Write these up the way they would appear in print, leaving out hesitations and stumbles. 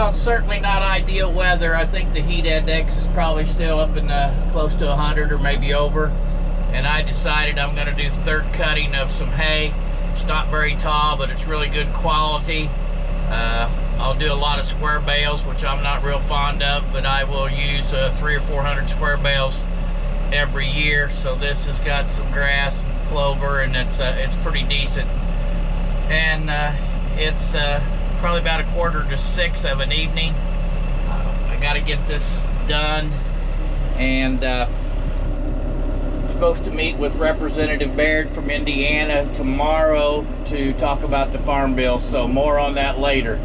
Well, certainly not ideal weather. I think the heat index is probably still up in close to 100 or maybe over. And I decided I'm going to do third cutting of some hay. It's not very tall, but it's really good quality. I'll do a lot of square bales, which I'm not real fond of, but I will use 300 or 400 square bales every year. So this has got some grass and clover, and it's pretty decent. And it's probably about 5:45 of an evening. I got to get this done, and I'm supposed to meet with Representative Baird from Indiana tomorrow to talk about the farm bill, so more on that later.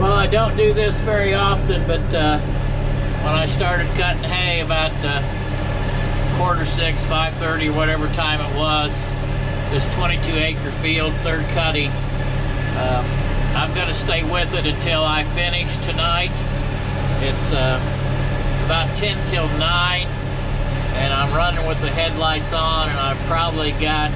I don't do this very often, but when I started cutting hay about 5:45, 5:30, whatever time it was, this 22-acre field, third cutting, I'm going to stay with it until I finish tonight. It's about 10 till 9, and I'm running with the headlights on, and I've probably got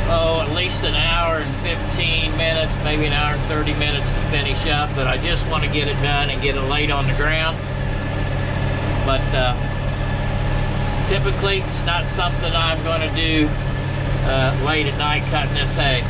at least an hour and 15 minutes, maybe an hour and 30 minutes to finish up, but I just want to get it done and get it laid on the ground. But typically it's not something I'm going to do late at night cutting this hay.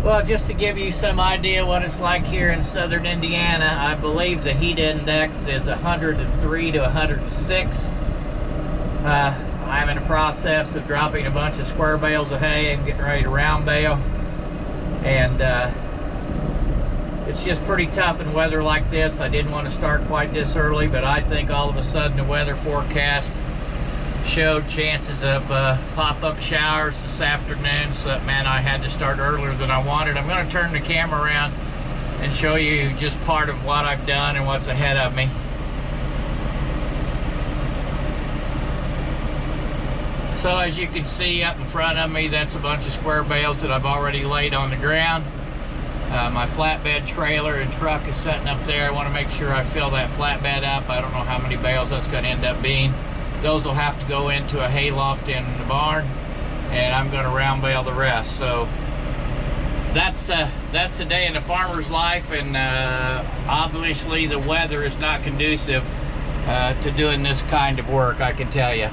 Well, just to give you some idea what it's like here in southern Indiana, I believe the heat index is 103 to 106. I'm in the process of dropping a bunch of square bales of hay and getting ready to round bale. And it's just pretty tough in weather like this. I didn't want to start quite this early, but I think all of a sudden the weather forecast showed chances of pop-up showers this afternoon, so that meant I had to start earlier than I wanted. I'm going to turn the camera around and show you just part of what I've done and what's ahead of me. So as you can see up in front of me, that's a bunch of square bales that I've already laid on the ground. My flatbed trailer and truck is sitting up there. I want to make sure I fill that flatbed up. I don't know how many bales that's going to end up being. Those will have to go into a hay loft in the barn, and I'm going to round bale the rest. So that's a day in the farmer's life, and obviously the weather is not conducive to doing this kind of work, I can tell you.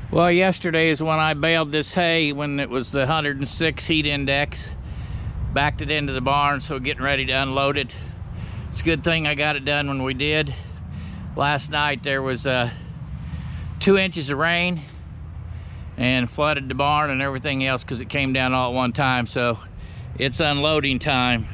Well, yesterday is when I baled this hay when it was the 106 heat index. Backed it into the barn, so getting ready to unload it. It's a good thing I got it done when we did. Last night there was 2 inches of rain and flooded the barn and everything else because it came down all at one time. So it's unloading time.